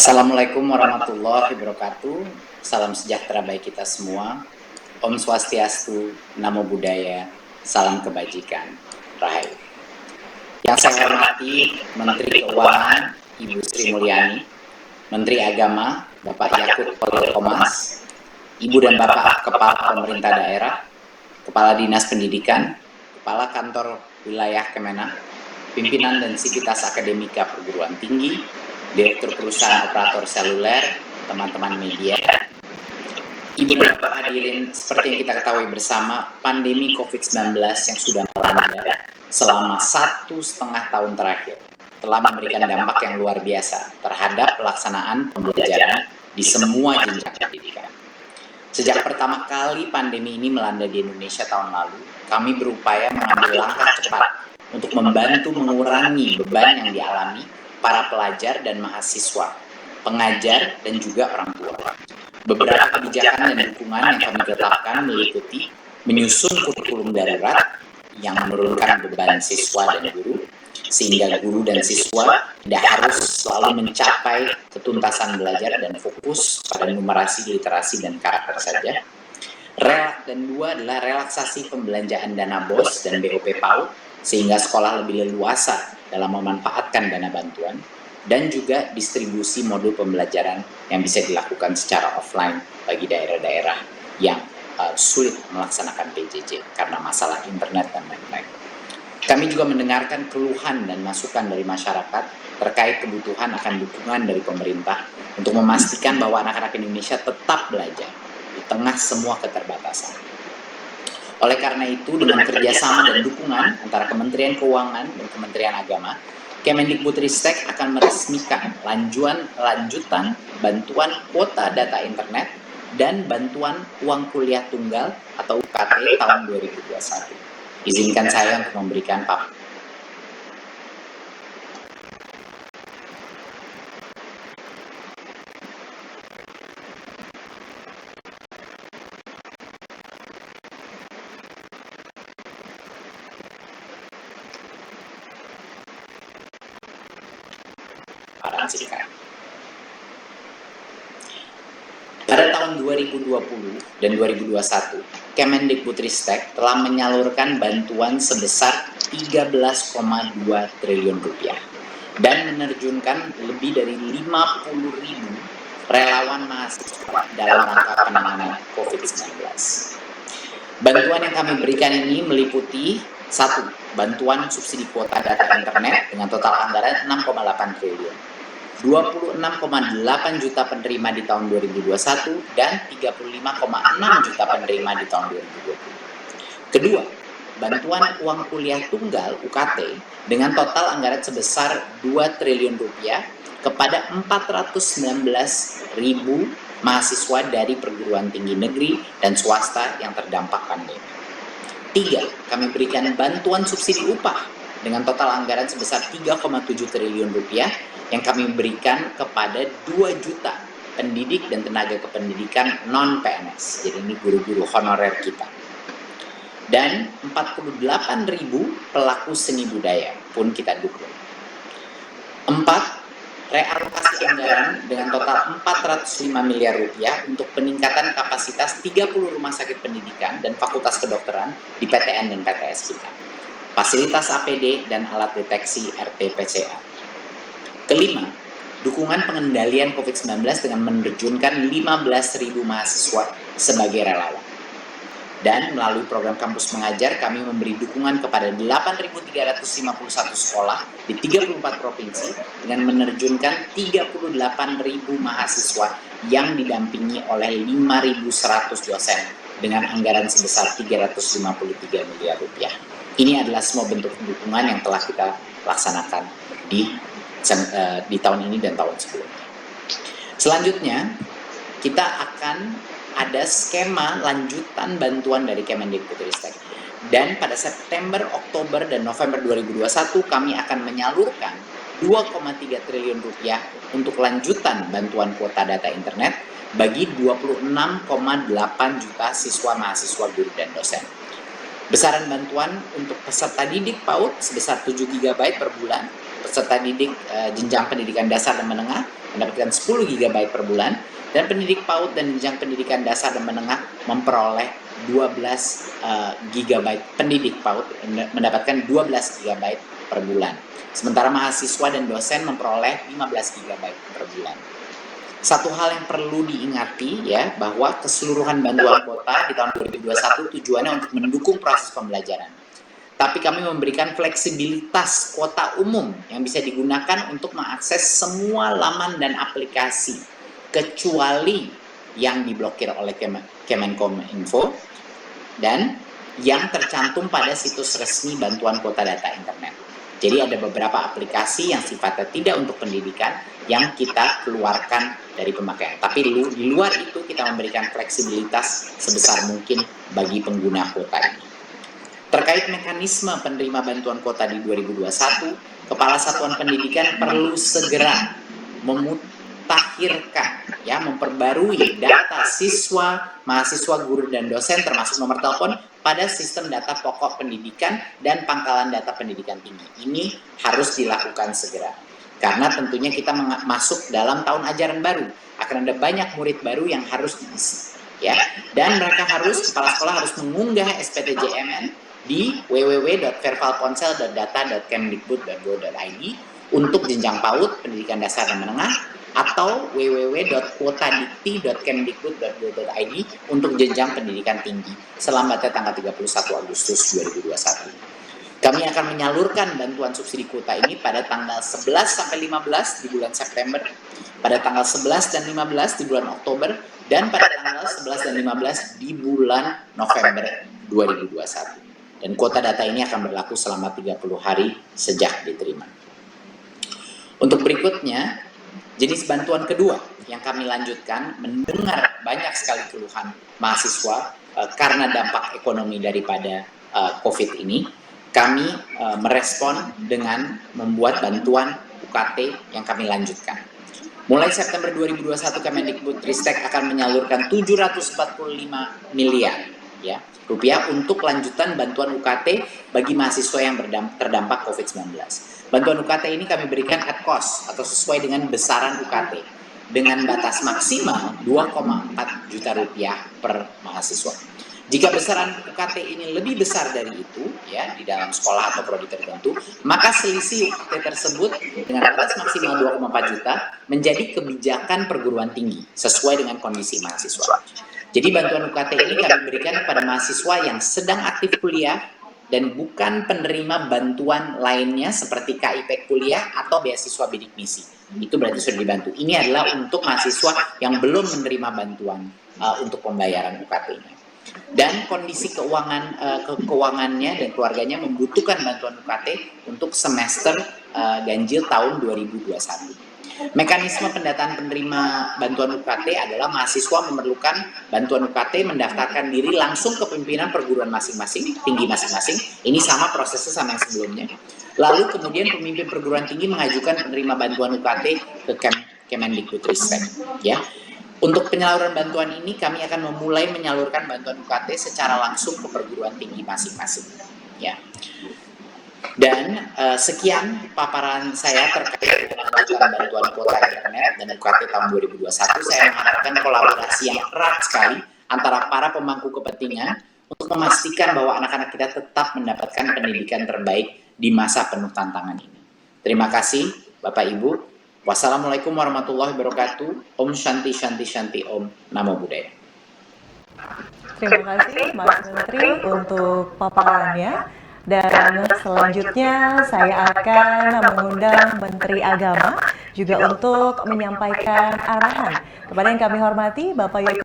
Assalamualaikum warahmatullahi wabarakatuh. Salam sejahtera bagi kita semua. Om Swastiastu, Namo Buddhaya, salam kebajikan, Rahayu. Yang saya hormati Menteri Keuangan Ibu Sri Mulyani, Menteri Agama Bapak Yakut Khalil Qomas, Ibu dan Bapak Kepala Pemerintah Daerah, Kepala Dinas Pendidikan, Kepala Kantor Wilayah Kemenak, Pimpinan dan Sivitas Akademika Perguruan Tinggi, Direktur Perusahaan Operator Seluler, teman-teman media. Ibu dan Bapak hadirin, seperti yang kita ketahui bersama, pandemi COVID-19 yang sudah melanda selama 1,5 tahun terakhir telah memberikan dampak yang luar biasa terhadap pelaksanaan pembelajaran di semua jenjang pendidikan. Sejak pertama kali pandemi ini melanda di Indonesia tahun lalu, kami berupaya mengambil langkah cepat untuk membantu mengurangi beban yang dialami para pelajar dan mahasiswa, pengajar, dan juga orang tua. Beberapa kebijakan dan dukungan yang kami tetapkan meliputi menyusun kurikulum darurat yang menurunkan beban siswa dan guru, sehingga guru dan siswa tidak harus selalu mencapai ketuntasan belajar dan fokus pada numerasi, literasi, dan karakter saja. Dan dua adalah relaksasi pembelanjaan dana BOS dan BOP PAUD, sehingga sekolah lebih leluasa dalam memanfaatkan dana bantuan, dan juga distribusi modul pembelajaran yang bisa dilakukan secara offline bagi daerah-daerah yang sulit melaksanakan PJJ karena masalah internet dan lain-lain. Kami juga mendengarkan keluhan dan masukan dari masyarakat terkait kebutuhan akan dukungan dari pemerintah untuk memastikan bahwa anak-anak Indonesia tetap belajar di tengah semua keterbatasan. Oleh karena itu, dengan kerjasama dan dukungan antara Kementerian Keuangan dan Kementerian Agama, Kemendikbudristek akan meresmikan lanjutan bantuan kuota data internet dan bantuan uang kuliah tunggal atau UKT tahun 2021. Izinkan saya untuk memberikan paparan singkat. Pada tahun 2020 dan 2021, Kemendikbudristek telah menyalurkan bantuan sebesar 13,2 triliun rupiah dan menerjunkan lebih dari 50.000 relawan mahasiswa dalam rangka penanganan COVID-19. Bantuan yang kami berikan ini meliputi 1. Bantuan subsidi kuota data internet dengan total anggaran 6,8 triliun. 26,8 juta penerima di tahun 2021 dan 35,6 juta penerima di tahun 2020. Kedua, bantuan uang kuliah tunggal UKT dengan total anggaran sebesar 2 triliun rupiah kepada 419.000 mahasiswa dari perguruan tinggi negeri dan swasta yang terdampak pandemi. 3. Kami berikan bantuan subsidi upah dengan total anggaran sebesar 3,7 triliun rupiah yang kami berikan kepada 2 juta pendidik dan tenaga kependidikan non-PNS. Jadi ini guru-guru honorer kita. Dan 48.000 pelaku seni budaya pun kita dukung. 4. Realokasi anggaran dengan total 405 miliar rupiah untuk peningkatan kapasitas 30 rumah sakit pendidikan dan fakultas kedokteran di PTN dan PTS kita. Fasilitas APD dan alat deteksi RT-PCR. Kelima, dukungan pengendalian COVID-19 dengan menerjunkan 15.000 mahasiswa sebagai relawan. Dan melalui program Kampus Mengajar, kami memberi dukungan kepada 8.351 sekolah di 34 provinsi dengan menerjunkan 38.000 mahasiswa yang didampingi oleh 5.100 dosen dengan anggaran sebesar 353 miliar rupiah. Ini adalah semua bentuk dukungan yang telah kita laksanakan di tahun ini dan tahun sebelumnya. Selanjutnya, kita akan ada skema lanjutan bantuan dari Kemendikbudristek. Dan pada September, Oktober, dan November 2021 kami akan menyalurkan 2,3 triliun rupiah untuk lanjutan bantuan kuota data internet bagi 26,8 juta siswa, mahasiswa, guru, dan dosen. Besaran bantuan untuk peserta didik PAUD sebesar 7 GB per bulan, peserta didik jenjang pendidikan dasar dan menengah mendapatkan 10 GB per bulan, dan pendidik PAUD dan jenjang pendidikan dasar dan menengah memperoleh 12 GB. Pendidik PAUD mendapatkan 12 GB per bulan. Sementara mahasiswa dan dosen memperoleh 15 GB per bulan. Satu hal yang perlu diingati ya, bahwa keseluruhan bantuan kuota di tahun 2021 tujuannya untuk mendukung proses pembelajaran. Tapi kami memberikan fleksibilitas kuota umum yang bisa digunakan untuk mengakses semua laman dan aplikasi, kecuali yang diblokir oleh Kemenkominfo dan yang tercantum pada situs resmi bantuan kuota data internet. Jadi ada beberapa aplikasi yang sifatnya tidak untuk pendidikan yang kita keluarkan dari pemakaian. Tapi di luar itu kita memberikan fleksibilitas sebesar mungkin bagi pengguna kuota ini. Terkait mekanisme penerima bantuan kuota di 2021, Kepala Satuan Pendidikan perlu segera memutakhirkan, ya, memperbarui data siswa, mahasiswa, guru, dan dosen termasuk nomor telepon pada sistem data pokok pendidikan dan pangkalan data pendidikan tinggi. Ini harus dilakukan segera. Karena tentunya kita masuk dalam tahun ajaran baru. Akan ada banyak murid baru yang harus diisi. Ya. Dan mereka kepala sekolah harus mengunggah SPTJMN di www.vervalponsel.data.kemdikbud.go.id untuk jenjang PAUD, pendidikan dasar dan menengah, atau www.kuotadikti.kemdikbud.go.id untuk jenjang pendidikan tinggi selambatnya tanggal 31 Agustus 2021. Kami akan menyalurkan bantuan subsidi kuota ini pada tanggal 11 sampai 15 di bulan September, pada tanggal 11 dan 15 di bulan Oktober, dan pada tanggal 11 dan 15 di bulan November 2021. Dan kuota data ini akan berlaku selama 30 hari sejak diterima. Untuk berikutnya, jenis bantuan kedua yang kami lanjutkan, mendengar banyak sekali keluhan mahasiswa karena dampak ekonomi daripada COVID ini, kami merespon dengan membuat bantuan UKT yang kami lanjutkan. Mulai September 2021, Kemendikbudristek akan menyalurkan 745 miliar ya, rupiah untuk lanjutan bantuan UKT bagi mahasiswa yang terdampak COVID-19. Bantuan UKT ini kami berikan at cost atau sesuai dengan besaran UKT dengan batas maksimal 2,4 juta rupiah per mahasiswa. Jika besaran UKT ini lebih besar dari itu ya di dalam sekolah atau prodi tertentu, maka selisih UKT tersebut dengan batas maksimal 2,4 juta menjadi kebijakan perguruan tinggi sesuai dengan kondisi mahasiswa. Jadi bantuan UKT ini kami berikan kepada mahasiswa yang sedang aktif kuliah dan bukan penerima bantuan lainnya seperti KIP kuliah atau beasiswa bidik misi. Itu berarti sudah dibantu. Ini adalah untuk mahasiswa yang belum menerima bantuan untuk pembayaran UKT-nya. Dan kondisi keuangannya dan keluarganya membutuhkan bantuan UKT untuk semester ganjil tahun 2021. Mekanisme pendataan penerima bantuan UKT adalah mahasiswa memerlukan bantuan UKT mendaftarkan diri langsung ke pimpinan perguruan masing-masing, tinggi masing-masing. Ini sama prosesnya sama yang sebelumnya. Lalu kemudian pemimpin perguruan tinggi mengajukan penerima bantuan UKT ke Kemendikbudristek. Ya. Untuk penyaluran bantuan ini kami akan memulai menyalurkan bantuan UKT secara langsung ke perguruan tinggi masing-masing. Ya. Dan sekian paparan saya terkait dengan bantuan kuota internet dan UKT tahun 2021. Saya mengharapkan kolaborasi yang erat sekali antara para pemangku kepentingan untuk memastikan bahwa anak-anak kita tetap mendapatkan pendidikan terbaik di masa penuh tantangan ini. Terima kasih Bapak Ibu. Wassalamualaikum warahmatullahi wabarakatuh. Om Shanti Shanti Shanti Om. Namo Buddhaya. Terima kasih Mas Menteri untuk paparannya. Dan selanjutnya saya akan mengundang Menteri Agama juga untuk menyampaikan arahan kepada yang kami hormati Bapak Yoko